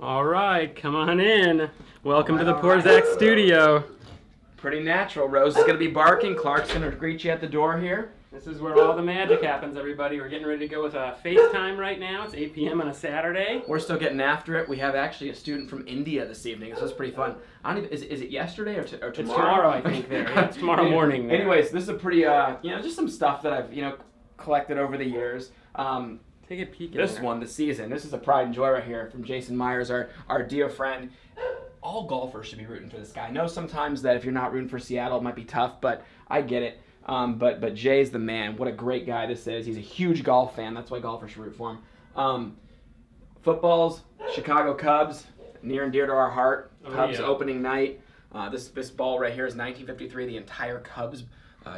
All right, come on in. Welcome to the Porzak studio. Pretty natural. Rose is going to be barking. Clark's going to greet you at the door here. This is where all the magic happens, everybody. We're getting ready to go with a FaceTime right now. It's 8 p.m. on a Saturday. We're still getting after it. We have actually a student from India this evening. This was pretty fun. I don't even, is it yesterday or tomorrow? It's tomorrow, I think. There. Yeah, it's tomorrow morning. There. Anyways, this is a pretty, just some stuff that I've, collected over the years. Take a peek at this one, the season. This is a pride and joy right here from Jason Myers, our dear friend. All golfers should be rooting for this guy. I know sometimes that if you're not rooting for Seattle, it might be tough, but I get it. But Jay's the man. What a great guy this is. He's a huge golf fan. That's why golfers should root for him. Footballs, Chicago Cubs, near and dear to our heart. Cubs opening night. This ball right here is 1953. The entire Cubs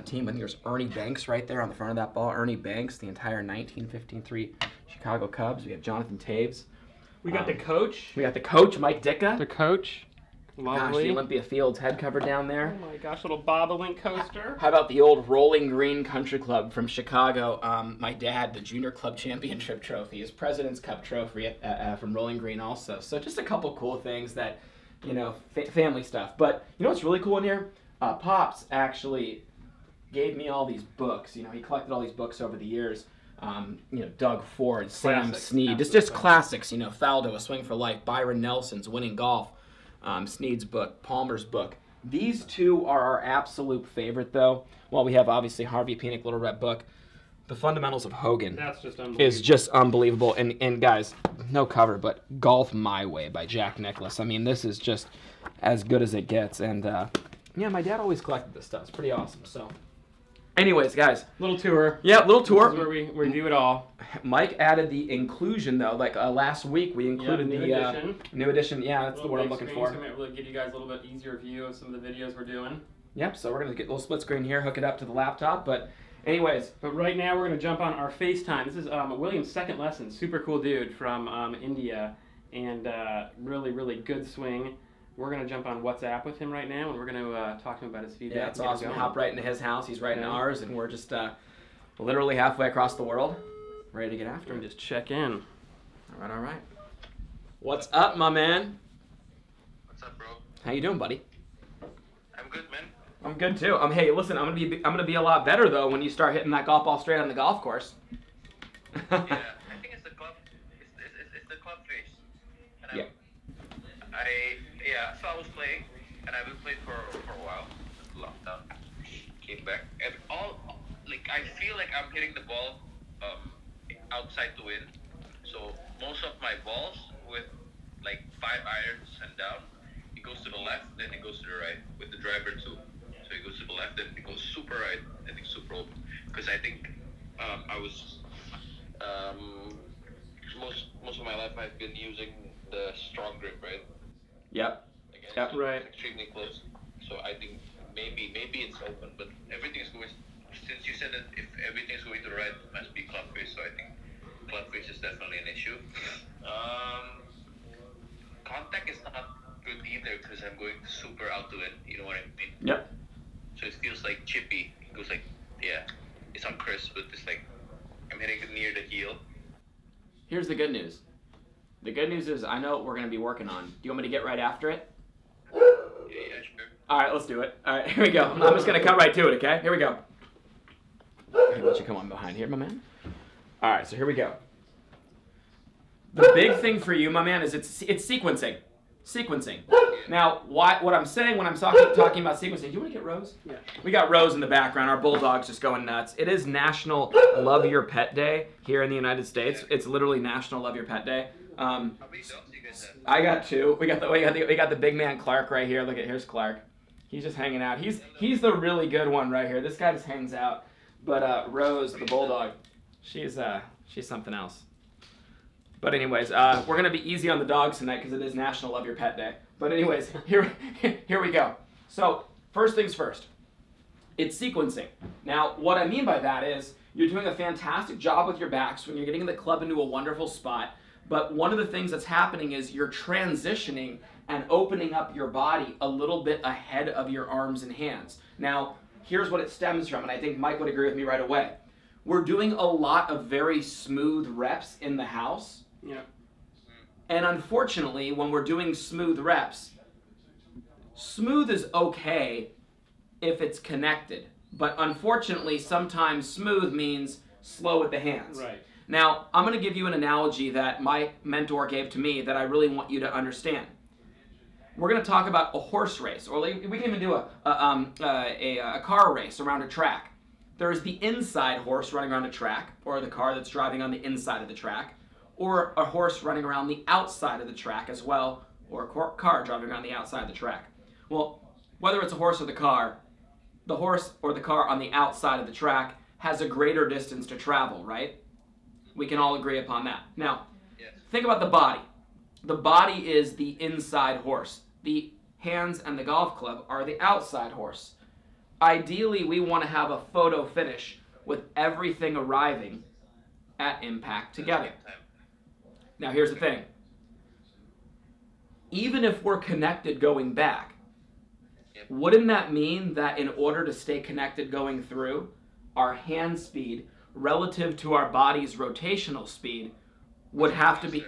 team. I think there's Ernie Banks right there on the front of that ball. Ernie Banks, the entire 1953 Chicago Cubs. We have Jonathan Taves. We got the coach. We got the coach, Mike Ditka. The coach. Lovely. Gosh, the Olympia Fields head cover down there. Oh my gosh, little bobolink coaster. How about the old Rolling Green Country Club from Chicago? My dad, the Junior Club Championship trophy, his President's Cup trophy from Rolling Green also. So just a couple cool things that, family stuff. But you know what's really cool in here? Pops actually gave me all these books. He collected all these books over the years. Doug Ford, Sam Snead, just classics. Faldo, A Swing for Life, Byron Nelson's Winning Golf, Snead's book, Palmer's book. These two are our absolute favorite, though. Well, we have obviously Harvey Penick, Little Red Book. The Fundamentals of Hogan is just unbelievable. And guys, no cover, but Golf My Way by Jack Nicklaus. I mean, this is just as good as it gets. And my dad always collected this stuff. It's pretty awesome. So. Anyways, guys. Little tour. Yeah, little tour. This is where we do it all. Mike added the inclusion, though. Like last week, we included new edition. New edition. Yeah, that's the word I'm looking for. So it really give you guys a little bit easier view of some of the videos we're doing. Yep, so we're going to get a little split screen here, hook it up to the laptop. But anyways. But right now, we're going to jump on our FaceTime. This is William's second lesson. Super cool dude from India. And really, really good swing. We're going to jump on WhatsApp with him right now, and we're going to talk to him about his feedback. Yeah, it's awesome. Hop right into his house. He's right in ours, and we're just literally halfway across the world, ready to get after him. Just check in. All right. What's up, my man? What's up, bro? How you doing, buddy? I'm good, man. I'm good too. Hey, listen, I'm gonna be a lot better though when you start hitting that golf ball straight on the golf course. Yeah, I think it's the club. It's the club face. And so I was playing, and I haven't played for a while. Lockdown. Came back, and I feel like I'm hitting the ball outside to win. So most of my balls with 5 irons and down, it goes to the left, then it goes to the right with the driver too. So it goes to the left, then it goes super right, and it's super open. Because I think I was most of my life I've been using the strong grip, right? Yep. Yep. Right. Extremely close. So I think maybe it's open, but everything is going. Since you said that if everything is going to the right, it must be club face. So I think club face is definitely an issue. Contact is not good either because I'm going super out to it. You know what I mean? Yep. So it feels like chippy. It goes it's not crisp, but it's like I'm hitting it near the heel. Here's the good news. The good news is I know what we're going to be working on. Do you want me to get right after it? Yeah, sure. All right, let's do it. All right, here we go. I'm just going to cut right to it, okay? Here we go. Hey, why don't you come on behind here, my man? All right, so here we go. The big thing for you, my man, is it's sequencing. Sequencing. Now, what I'm saying when I'm talking about sequencing, do you want to get Rose? Yeah. We got Rose in the background. Our bulldog's just going nuts. It is National Love Your Pet Day here in the United States. It's literally National Love Your Pet Day. How many dogs do you guys have? I got 2. We got the big man Clark right here. Look at here's Clark. He's just hanging out. He's the really good one right here. This guy just hangs out. But Rose, the bulldog, she's something else. But anyways, we're gonna be easy on the dogs tonight because it is National Love Your Pet Day. But anyways, here we go. So first things first, it's sequencing. Now, what I mean by that is you're doing a fantastic job with your backswing. You're getting the club into a wonderful spot. But one of the things that's happening is you're transitioning and opening up your body a little bit ahead of your arms and hands. Now, here's what it stems from, and I think Mike would agree with me right away. We're doing a lot of very smooth reps in the house. Yeah. And unfortunately, when we're doing smooth reps, smooth is okay if it's connected. But unfortunately, sometimes smooth means slow with the hands. Right. Now, I'm going to give you an analogy that my mentor gave to me that I really want you to understand. We're going to talk about a horse race, or we can even do a car race around a track. There's the inside horse running around a track, or the car that's driving on the inside of the track, or a horse running around the outside of the track as well, or a car driving around the outside of the track. Well, whether it's a horse or the horse or the car on the outside of the track has a greater distance to travel, right? We can all agree upon that. Now, think about the body. The body is the inside horse. The hands and the golf club are the outside horse. Ideally, we want to have a photo finish with everything arriving at impact together. Now, here's the thing. Even if we're connected going back, wouldn't that mean that in order to stay connected going through, our hand speed relative to our body's rotational speed would have to be...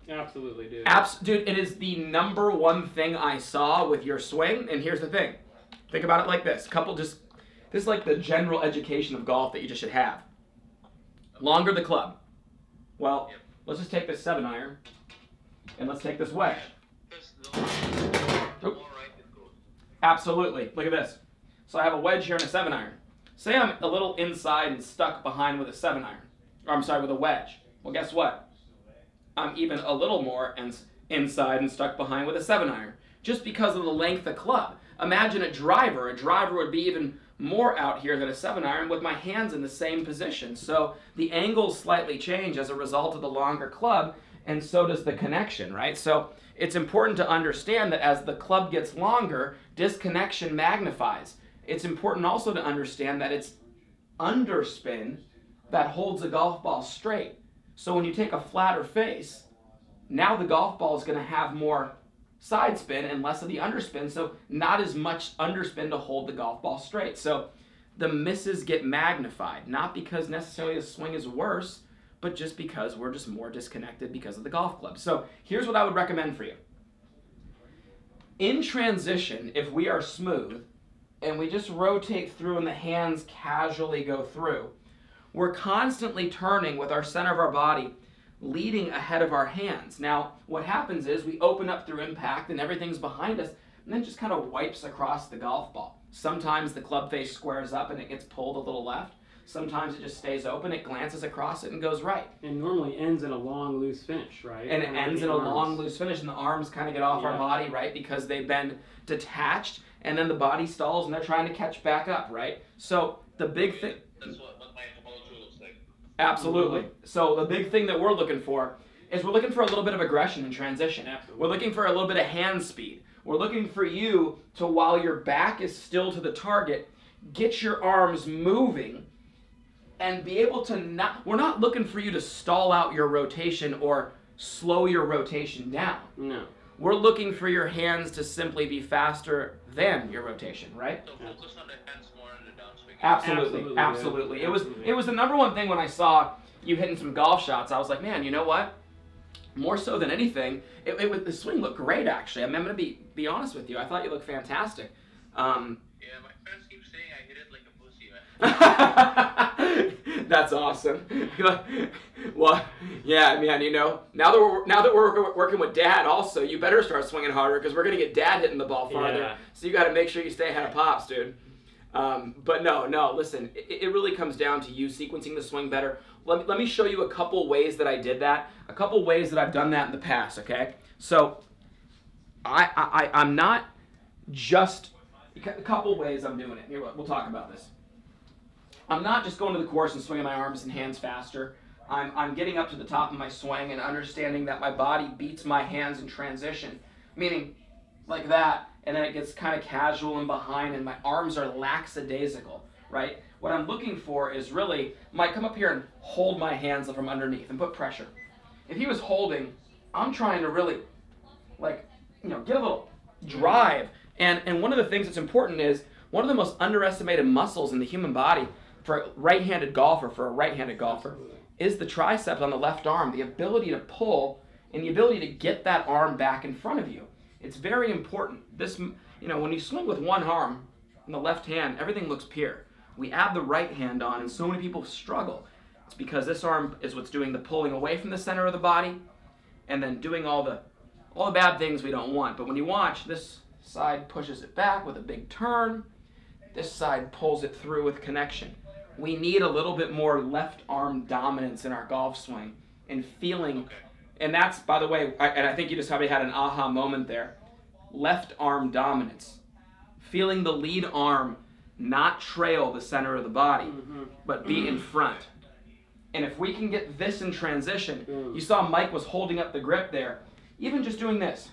Absolutely, dude. Dude, it is the number one thing I saw with your swing, and here's the thing. Think about it like this. This is like the general education of golf that you just should have. Longer the club. Well, let's just take this 7-iron, and let's take this wedge. Absolutely. Look at this. So I have a wedge here and a 7-iron. Say I'm a little inside and stuck behind with a 7-iron. Or I'm sorry, with a wedge. Well, guess what? I'm even a little more inside and stuck behind with a 7-iron. Just because of the length of club. Imagine a driver. A driver would be even more out here than a 7-iron with my hands in the same position. So the angles slightly change as a result of the longer club, and so does the connection, right? So it's important to understand that as the club gets longer, disconnection magnifies. It's important also to understand that it's underspin that holds a golf ball straight. So when you take a flatter face, now the golf ball is going to have more side spin and less of the underspin, so not as much underspin to hold the golf ball straight. So the misses get magnified, not because necessarily the swing is worse, but just because we're just more disconnected because of the golf club. So here's what I would recommend for you. In transition, if we are smooth, and we just rotate through and the hands casually go through, we're constantly turning with our center of our body leading ahead of our hands. Now, what happens is we open up through impact and everything's behind us, and then just kind of wipes across the golf ball. Sometimes the club face squares up and it gets pulled a little left. Sometimes it just stays open, it glances across it and goes right. And normally ends in a long, loose finish, right? And it ends in a long, loose finish, and the arms kind of get off our body, right? Because they've been detached, and then the body stalls and they're trying to catch back up, right? So the big thing... That's what my topology looks like. Absolutely. So the big thing that we're looking for is we're looking for a little bit of aggression in transition. Absolutely. We're looking for a little bit of hand speed. We're looking for you to, while your back is still to the target, get your arms moving and be able to not... We're not looking for you to stall out your rotation or slow your rotation down. No. We're looking for your hands to simply be faster than your rotation, right? So focus on the hands more on the downswing. Absolutely, absolutely. It was the number one thing when I saw you hitting some golf shots. I was like, man, you know what? More so than anything, the swing looked great, actually. I mean, I'm going to be honest with you. I thought you looked fantastic. Yeah, my friends keep saying I hit it like a pussy, man. That's awesome. Well, yeah, man. You know, now that we're working with Dad, also, you better start swinging harder because we're gonna get Dad hitting the ball farther. Yeah. So you got to make sure you stay ahead of Pops, dude. But no. Listen, it really comes down to you sequencing the swing better. Let me show you a couple ways that I did that. A couple ways that I've done that in the past. Okay, so I'm not just a couple ways I'm doing it. Here, we'll talk about this. I'm not just going to the course and swinging my arms and hands faster. I'm getting up to the top of my swing and understanding that my body beats my hands in transition, meaning like that, and then it gets kind of casual and behind, and my arms are lackadaisical, right? What I'm looking for is really, might come up here and hold my hands from underneath and put pressure. If he was holding, I'm trying to really, like, you know, get a little drive. And one of the things that's important is, one of the most underestimated muscles in the human body for a right-handed golfer, is the triceps on the left arm, the ability to pull and the ability to get that arm back in front of you. It's very important. This, when you swing with one arm in the left hand, everything looks pure. We add the right hand on, and so many people struggle. It's because this arm is what's doing the pulling away from the center of the body, and then doing all the bad things we don't want. But when you watch, this side pushes it back with a big turn. This side pulls it through with connection. We need a little bit more left arm dominance in our golf swing and feeling. Okay. And that's, by the way, I think you just probably had an aha moment there. Left arm dominance. Feeling the lead arm not trail the center of the body, but be in front. And if we can get this in transition, you saw Mike was holding up the grip there. Even just doing this.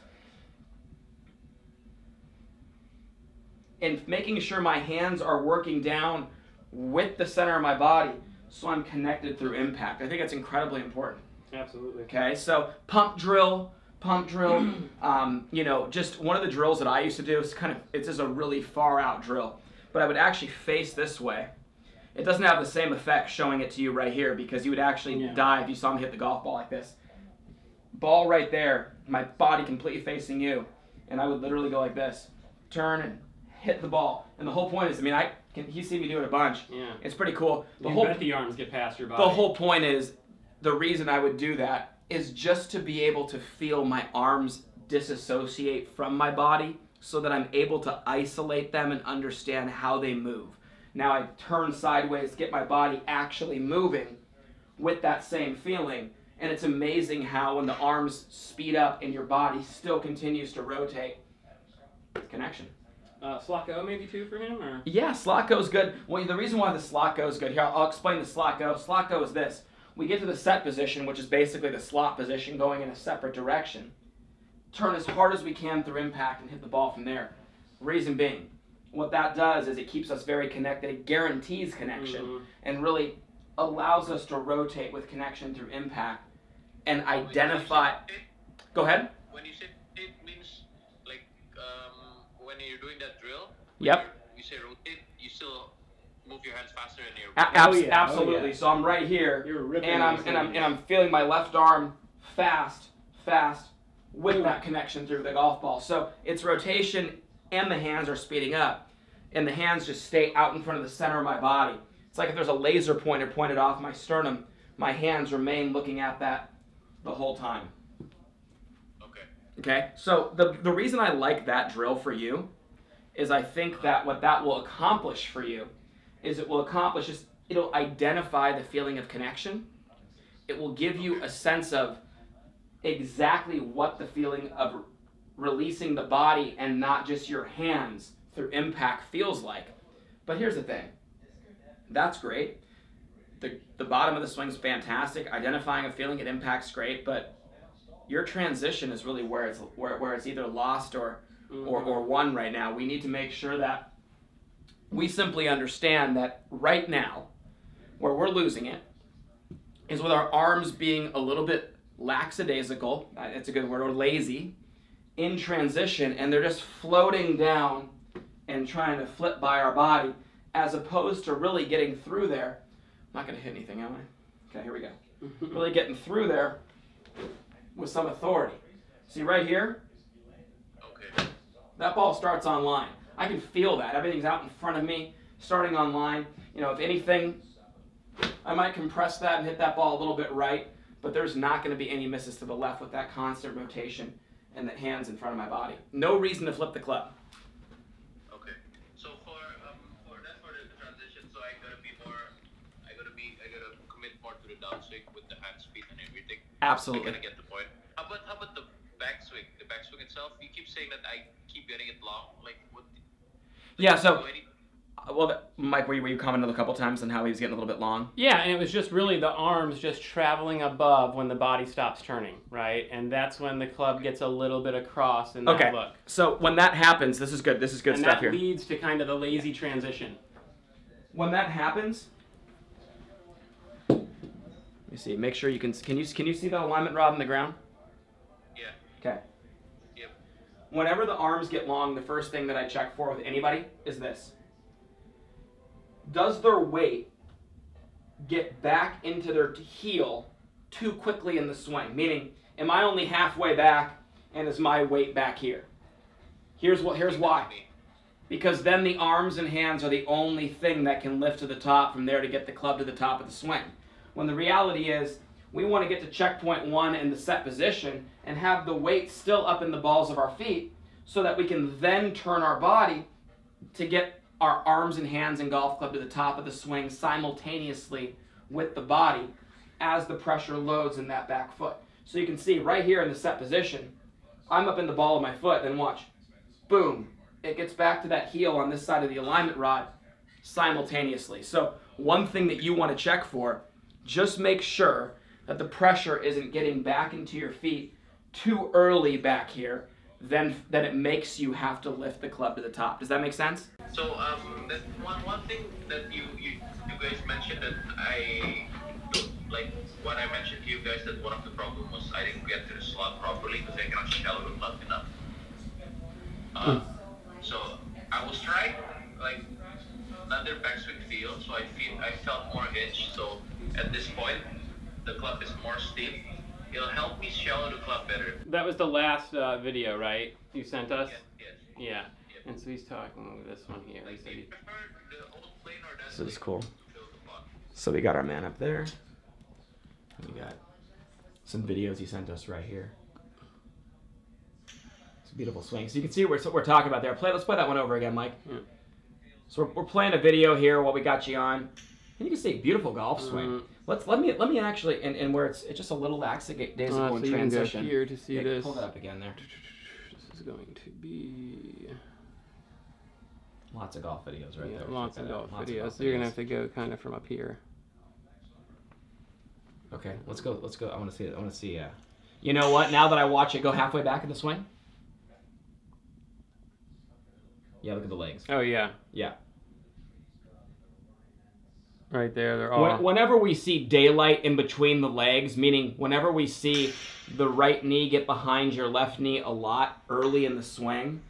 And making sure my hands are working down with the center of my body so I'm connected through impact. I think that's incredibly important. Absolutely. Okay, so pump drill. Just one of the drills that I used to do is it's just a really far out drill. But I would actually face this way. It doesn't have the same effect showing it to you right here because you would actually die if you saw me hit the golf ball like this. Ball right there, my body completely facing you, and I would literally go like this, turn and hit the ball. And the whole point is, you see me do it a bunch. Yeah. It's pretty cool. Bet the arms get past your body. The whole point is, the reason I would do that is just to be able to feel my arms disassociate from my body so that I'm able to isolate them and understand how they move. Now I turn sideways, get my body actually moving with that same feeling. And it's amazing how when the arms speed up and your body still continues to rotate, connection. Slot go maybe too for him? Or? Yeah, slot go is good. Well, the reason why the slot go is good, here, I'll explain the slot go. Slot go is this. We get to the set position, which is basically the slot position going in a separate direction. Turn as hard as we can through impact and hit the ball from there. Reason being, what that does is it keeps us very connected. It guarantees connection and really allows us to rotate with connection through impact and identify. Go ahead. When you say it means like when you're doing that drill. Yep. You say rotate, you still move your hands faster in your. Absolutely. Oh, yeah. So I'm right here, You're ripping and I'm feeling my left arm fast with that connection through the golf ball. So it's rotation, and the hands are speeding up, and the hands just stay out in front of the center of my body. It's like if there's a laser pointer pointed off my sternum, my hands remain looking at that the whole time. Okay. So the reason I like that drill for you is I think that what that will accomplish for you is it'll identify the feeling of connection. It will give you a sense of exactly what the feeling of releasing the body and not just your hands through impact feels like. But here's the thing. That's great. The bottom of the swing's fantastic. Identifying a feeling at impact's great, but your transition is really where it's either lost or won right now. We need to make sure that we simply understand that right now, where we're losing it, is with our arms being a little bit lackadaisical, it's a good word, or lazy, in transition, and they're just floating down and trying to flip by our body, as opposed to really getting through there. I'm not going to hit anything, am I? Okay, here we go. Really getting through there with some authority. See right here? Okay. That ball starts on line. I can feel that. Everything's out in front of me, starting on line. If anything, I might compress that and hit that ball a little bit right, but there's not going to be any misses to the left with that constant rotation and the hands in front of my body. No reason to flip the club. Okay. So for the transition, so I gotta commit more to the downswing with the hand speed and everything. Absolutely. I gotta get the point. How about the backswing? The backswing itself, you keep saying that I keep getting it long. Like what? Yeah. So. Well, Mike, were you commenting a couple times on how he was getting a little bit long? Yeah, and it was just really the arms just traveling above when the body stops turning, right? And that's when the club gets a little bit across in that look. So when that happens, this is good stuff here. And that leads to kind of the lazy transition. When that happens, let me see. Make sure you can you see the alignment rod on the ground? Yeah. Okay. Yep. Whenever the arms get long, the first thing that I check for with anybody is this. Does their weight get back into their heel too quickly in the swing? Meaning, am I only halfway back and is my weight back here? Here's why. Because then the arms and hands are the only thing that can lift to the top from there to get the club to the top of the swing. When the reality is, we want to get to checkpoint 1 in the set position and have the weight still up in the balls of our feet so that we can then turn our body to get our arms and hands and golf club to the top of the swing simultaneously with the body as the pressure loads in that back foot. So you can see right here in the set position, I'm up in the ball of my foot, then watch. Boom. It gets back to that heel on this side of the alignment rod simultaneously. So one thing that you want to check for, just make sure that the pressure isn't getting back into your feet too early back here, then that it makes you have to lift the club to the top. Does that make sense? So that one thing that you guys mentioned that I like, what I mentioned to you guys, that one of the problems was I didn't get to the slot properly because I cannot shallow the club enough. So I was trying like another backswing feel, so I felt more hitch. So at this point, the club is more steep. It'll help me shallow the club better. That was the last video, right? You sent us? Yes. Yeah. And so he's talking this one here. Like, do you prefer the old plane or that? This is cool. to fill the pot? So we got our man up there. We got some videos he sent us right here. It's a beautiful swing. So you can see what we're talking about there. Let's play that one over again, Mike. Yeah. So we're playing a video here while we got you on. And you can see beautiful golf swing. Let me actually, and where it's just a little lackadaisical So in you can go transition. here to see this. Pull that up again there. This is going to be Lots of golf videos right there. lots of golf Lots videos. So you're gonna have to go kind of from up here. Okay, let's go. I want to see it. I want to see. You know what? Now that I watch it go halfway back in the swing. Yeah, look at the legs. Oh yeah, Yeah. right there. They're all. Whenever we see daylight in between the legs, meaning whenever we see the right knee get behind your left knee a lot early in the swing,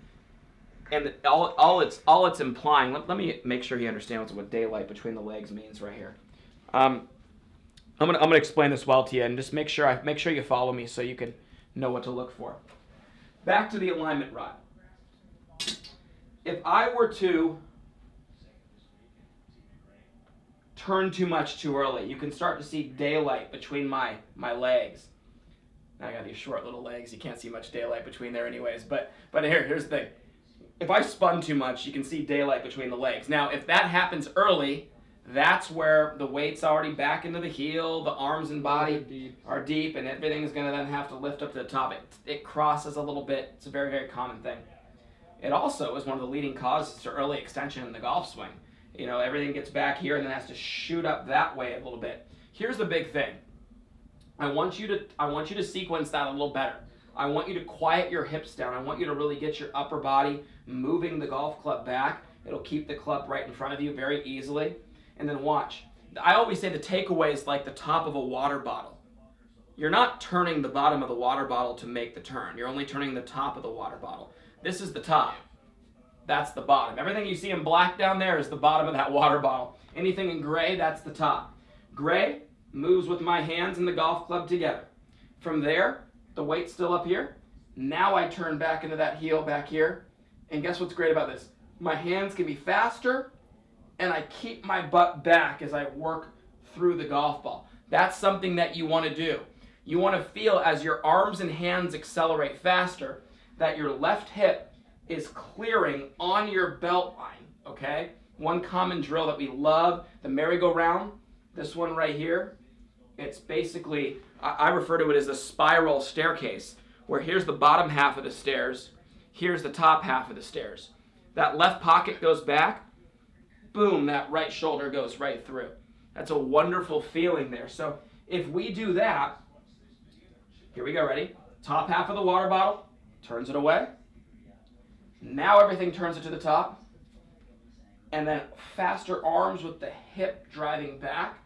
and all it's implying. Let me make sure he understands what daylight between the legs means right here. I'm gonna explain this well to you, and just make sure you follow me so you can know what to look for. Back to the alignment rod. If I were to turn too much too early, you can start to see daylight between my legs. Now I got these short little legs, you can't see much daylight between there anyways, but here's the thing. If I spun too much, you can see daylight between the legs. Now, if that happens early, that's where the weight's already back into the heel, the arms and body are deep, and everything is going to then have to lift up to the top. It crosses a little bit. It's a very, very common thing. It also is one of the leading causes to early extension in the golf swing. You know, everything gets back here and then has to shoot up that way a little bit. Here's the big thing. I want you to sequence that a little better. I want you to quiet your hips down. I want you to really get your upper body moving the golf club back. It'll keep the club right in front of you very easily. And then watch. I always say the takeaway is like the top of a water bottle. You're not turning the bottom of the water bottle to make the turn. You're only turning the top of the water bottle. This is the top. That's the bottom. Everything you see in black down there is the bottom of that water bottle. Anything in gray, that's the top. Gray moves with my hands and the golf club together. From there, the weight's still up here. Now I turn back into that heel back here. And guess what's great about this? My hands can be faster, and I keep my butt back as I work through the golf ball. That's something that you want to do. You want to feel as your arms and hands accelerate faster that your left hip is clearing on your belt line, okay? One common drill that we love, the merry-go-round, this one right here, it's basically, I refer to it as the spiral staircase, where here's the bottom half of the stairs, here's the top half of the stairs. That left pocket goes back, boom, that right shoulder goes right through. That's a wonderful feeling there. So if we do that, here we go, ready? Top half of the water bottle, turns it away. Now everything turns it to the top. And then faster arms with the hip driving back.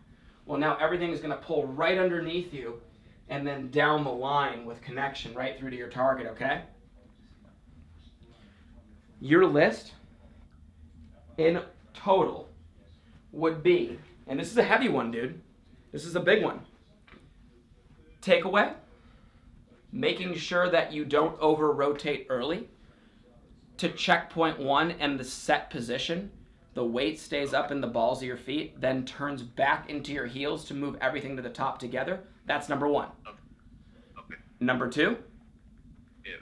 Well, now everything is going to pull right underneath you and then down the line with connection right through to your target, okay? Your list in total would be, and this is a heavy one, dude. This is a big one. Takeaway, making sure that you don't over-rotate early. To checkpoint 1 and the set position, the weight stays up in the balls of your feet, then turns back into your heels to move everything to the top together. That's number 1. Okay. Number 2, Yeah.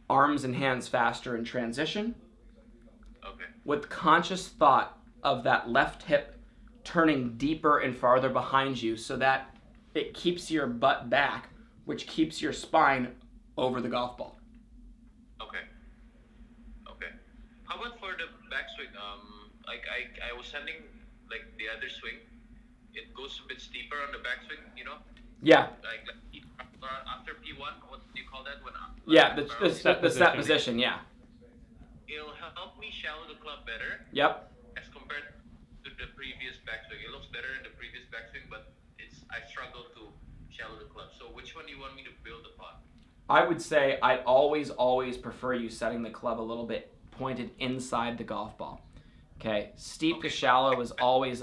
arms and hands faster in transition, Okay. with conscious thought of that left hip turning deeper and farther behind you so that it keeps your butt back, which keeps your spine over the golf ball. Okay. Okay. How about for the backswing? Like I was sending like the other swing. It goes a bit steeper on the backswing, you know? Yeah. Like after P1, what do you call that? When Yeah, the set position, yeah. It'll help me shallow the club better Yep. as compared to the previous backswing. It looks better in the previous backswing, but I struggle to shallow the club. So which one do you want me to build upon? I would say I'd always prefer you setting the club a little bit pointed inside the golf ball. Okay, steep to shallow is always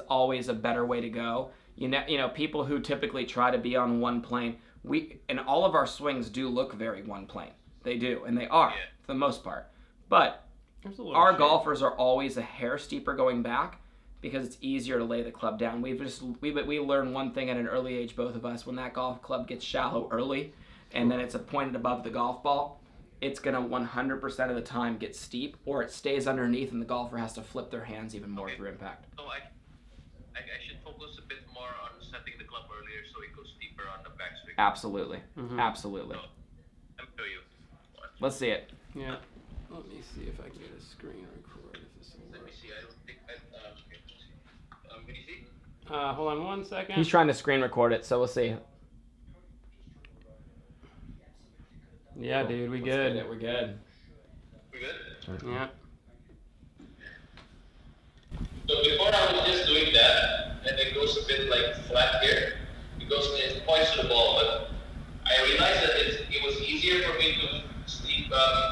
a better way to go. You know, people who typically try to be on one plane, and all of our swings do look very one plane. They do, and they are for the most part. But our golfers are always a hair steeper going back because it's easier to lay the club down. We learned one thing at an early age, both of us, when that golf club gets shallow early, and then it's pointed above the golf ball, it's going to 100% of the time get steep, or it stays underneath and the golfer has to flip their hands even more through impact. So I should focus a bit more on setting the club earlier so it goes deeper on the backswing. Absolutely. Absolutely. So, let me show you. Let's see it. Yeah. Let me see if I can get a screen record. If this will Let me work. see. I don't think can you see? Hold on 1 second. He's trying to screen record it, so we'll see. Yeah, dude, we Let's good. get it. We're good. We good? Yeah. So before I was just doing that, and it goes a bit like flat here, because it points to the ball, but I realized that it was easier for me to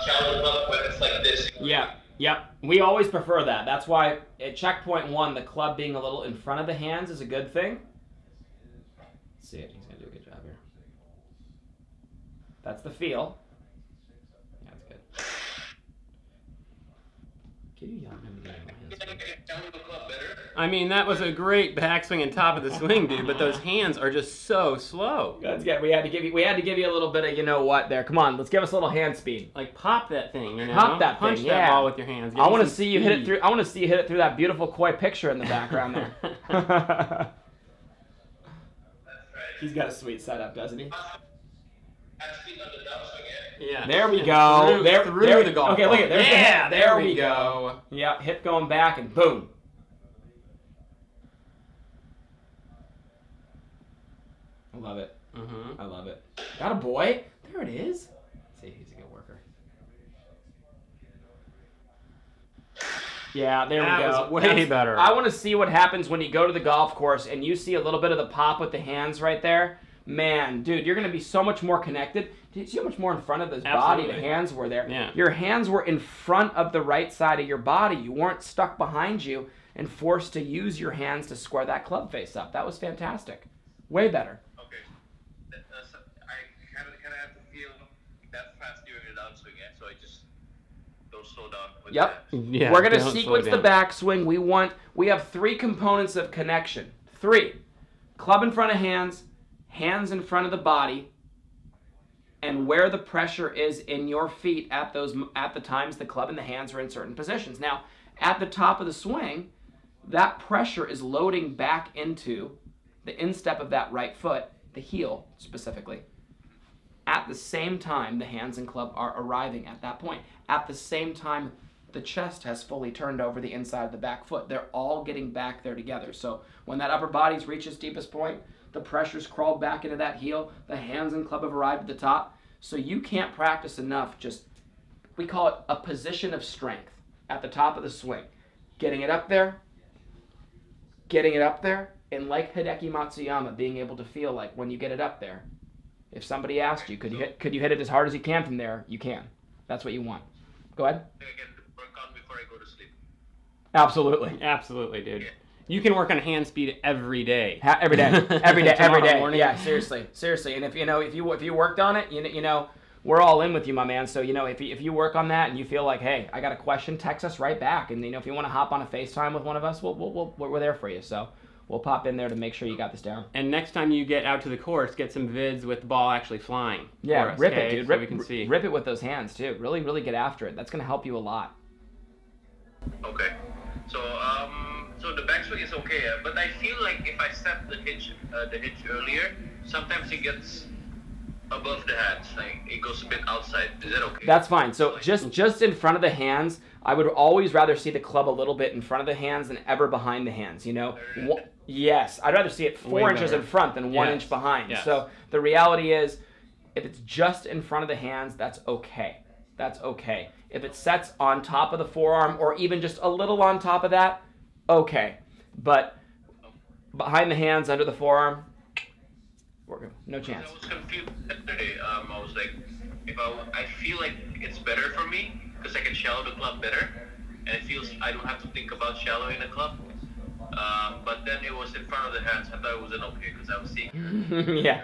shallow the club when it's like this. Yeah. Yep. We always prefer that. That's why at checkpoint 1, the club being a little in front of the hands is a good thing. Let's see it. He's going to do a good job here. That's the feel. Yeah, that's good. Can you yell at him again? Shallow the club better. I mean, that was a great backswing and top of the swing, dude, but those hands are just so slow. That's good. We had to give you a little bit of you know what there. Come on, let's give us a little hand speed. Like, pop that thing, you know? Pop that Punch thing, that yeah. ball with your hands. Give I me want to some see you hit it speed. through. I want to see you hit it through that beautiful koi picture in the background there. That's right. He's got a sweet setup, doesn't he? That's speed on the downswing, Yeah. There we go. Through the golf Okay, ball. look at there's Yeah, the, there we go. Yeah, hip going back and boom. I love it. I love it. Got a boy. There it is. See, he's a good worker. Yeah, there we That go. was way better. I want to see what happens when you go to the golf course and you see a little bit of the pop with the hands right there. Man, dude, you're going to be so much more connected. Did you see how much more in front of his body the hands were there? Yeah. Your hands were in front of the right side of your body. You weren't stuck behind you and forced to use your hands to square that club face up. That was fantastic. Way better. Okay. So I kind of have to feel that fast during the downswing, so I just don't slow down. With Yep. that. Yeah, We're going to don't sequence slow the down. backswing. We have 3 components of connection. 3. Club in front of hands, hands in front of the body, and where the pressure is in your feet at the times the club and the hands are in certain positions. Now, at the top of the swing, that pressure is loading back into the instep of that right foot, the heel specifically. At the same time, the hands and club are arriving at that point. At the same time, the chest has fully turned over the inside of the back foot. They're all getting back there together. So when that upper body's reached its deepest point, the pressure's crawled back into that heel, the hands and club have arrived at the top. So you can't practice enough, we call it a position of strength at the top of the swing. Getting it up there, and like Hideki Matsuyama, being able to feel like when you get it up there, if somebody asked you, could you hit it as hard as you can from there, you can. That's what you want. Go ahead. I can work on before I go to sleep. Absolutely. Absolutely, dude. You can work on hand speed every day. Every day, every day, every day. Morning. Yeah, seriously. And if you worked on it, you know, we're all in with you, my man. So, you know, if you work on that and you feel like, hey, I got a question, text us right back. And, you know, if you want to hop on a FaceTime with one of us, we're there for you. So we'll pop in there to make sure you got this down. And next time you get out to the course, get some vids with the ball actually flying. Yeah, us, rip okay? it, dude. So we can see. Rip it with those hands, too. Really, really get after it. That's going to help you a lot. Okay. So the backswing is okay, but I feel like if I set the hitch earlier, sometimes it gets above the hands, like it goes a bit outside. Is that okay? That's fine. So just in front of the hands, I would always rather see the club a little bit in front of the hands than ever behind the hands. You know, yes, I'd rather see it 4 inches in front than 1 inch behind. Yes. So the reality is, if it's just in front of the hands, that's okay. That's okay. If it sets on top of the forearm or even just a little on top of that, okay. But behind the hands, under the forearm, no chance. I was confused yesterday. I was like, I feel like it's better for me because I can shallow the club better, and it feels I don't have to think about shallowing the club. But then it was in front of the hands. I thought it wasn't okay because I was seeing. Yeah.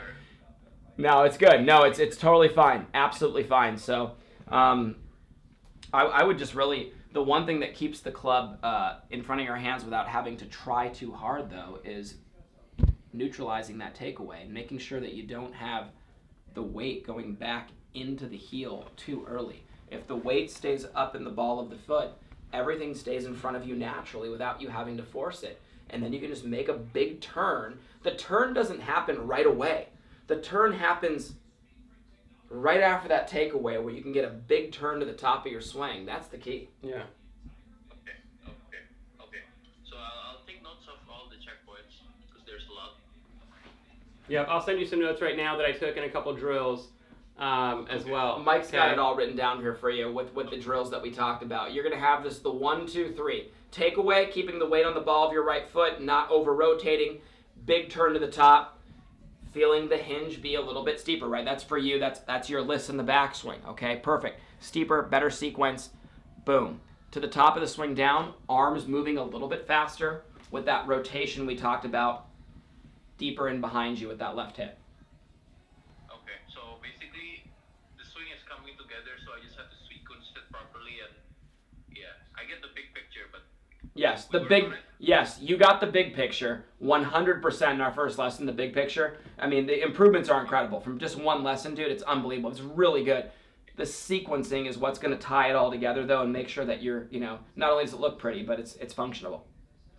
No, it's good. No, it's totally fine. Absolutely fine. So, I would just really, the one thing that keeps the club in front of your hands without having to try too hard, though, is neutralizing that takeaway and making sure that you don't have the weight going back into the heel too early. If the weight stays up in the ball of the foot, everything stays in front of you naturally without you having to force it. And then you can just make a big turn. The turn doesn't happen right away. The turn happens right after that takeaway where you can get a big turn to the top of your swing. That's the key. Yeah. Okay. So I'll take notes of all the checkpoints because there's a lot. Yep, I'll send you some notes right now that I took in a couple drills as well. Mike's got it all written down here for you with the drills that we talked about. You're going to have the 1, 2, 3. Takeaway, keeping the weight on the ball of your right foot, not over-rotating. Big turn to the top. Feeling the hinge be a little bit steeper, right? That's for you. That's your list in the backswing. Okay, perfect. Steeper, better sequence. Boom. To the top of the swing down, arms moving a little bit faster with that rotation we talked about. Deeper in behind you with that left hip. Okay, so basically the swing is coming together, so I just have to sequence it properly, and yeah, I get the big picture, but yes, yes, you got the big picture. 100% in our first lesson, the big picture. I mean, the improvements are incredible. From just one lesson, dude, it's unbelievable. It's really good. The sequencing is what's going to tie it all together, though, and make sure that you're, you know, not only does it look pretty, but it's functional.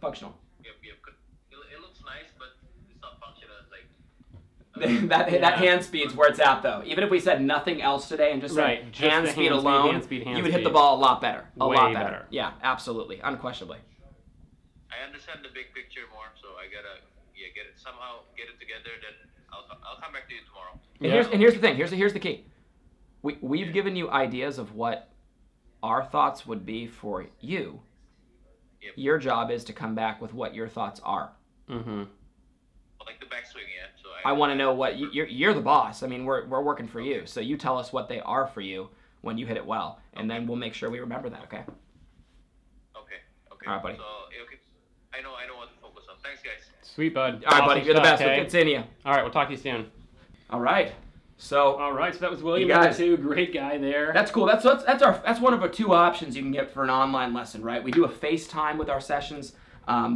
Functional. Yep. It looks nice, but it's not functional. It's like that hand speed's where it's at, though. Even if we said nothing else today and just said Just hand the speed hand alone, speed, you would hit the ball a lot better. Way better. Yeah, absolutely, unquestionably. I understand the big picture more, so I gotta get it together. Then I'll come back to you tomorrow. And here's the thing. Here's the key. We've given you ideas of what our thoughts would be for you. Yep. Your job is to come back with what your thoughts are. Mm-hmm. Like the backswing, yeah. So I want to know what you're the boss. I mean, we're working for you, so you tell us what they are for you when you hit it well, and then we'll make sure we remember that. Okay. Okay. All right, buddy. So okay, I know what to focus on. Thanks, guys. Sweet, bud. All right, buddy. Awesome You're the stuff, best. okay? We'll continue. All right, we'll talk to you soon. All right. So That was William You guys- number 2. Great guy there. that's cool. That's one of our 2 options you can get for an online lesson, right? We do a FaceTime with our sessions,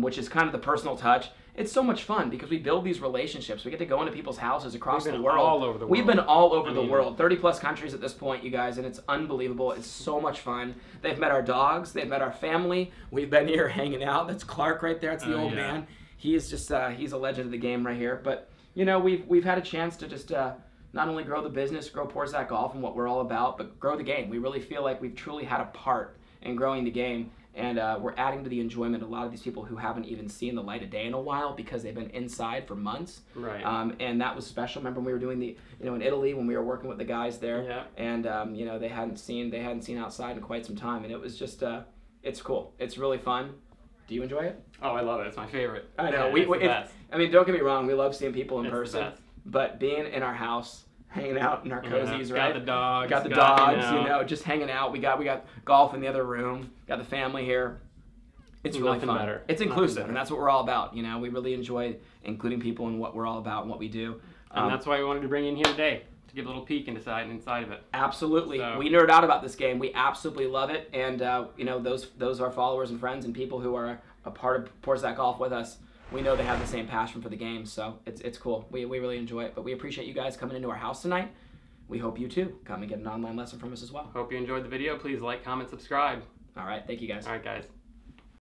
which is kind of the personal touch. It's so much fun because we build these relationships. We get to go into people's houses across We've the been world. all over the We've world. been all over the world. 30 plus countries at this point, you guys, and it's unbelievable. It's so much fun. They've met our dogs. They've met our family. We've been here hanging out. That's Clark right there. It's the old man. He is just he's a legend of the game right here. But you know, we've had a chance to just not only grow the business, grow Porzak Golf and what we're all about, but grow the game. We really feel like we've truly had a part in growing the game. And we're adding to the enjoyment of a lot of these people who haven't even seen the light of day in a while because they've been inside for months. Right. And that was special. Remember when we were doing in Italy when we were working with the guys there. Yeah. And they hadn't seen outside in quite some time, and it was just it's cool. It's really fun. Do you enjoy it? Oh, I love it. It's my favorite. I know. Yeah, it's the best. I mean, don't get me wrong. We love seeing people in It's the person, best. but being in our house, hanging out in our cozies, right? Got the dogs. Got the dogs. Just hanging out. We got golf in the other room. Got the family here. It's really Nothing fun. better. It's Nothing inclusive, better. and that's what we're all about. You know, we really enjoy including people in what we're all about and what we do. And that's why we wanted to bring you in here today, to give a little peek inside of it. Absolutely. So. We nerd out about this game. We absolutely love it. And, you know, those are followers and friends and people who are a part of Porzak Golf with us. We know they have the same passion for the game, so it's cool. We really enjoy it. But we appreciate you guys coming into our house tonight. We hope you, too, come and get an online lesson from us as well. Hope you enjoyed the video. Please like, comment, subscribe. All right. Thank you, guys. All right, guys.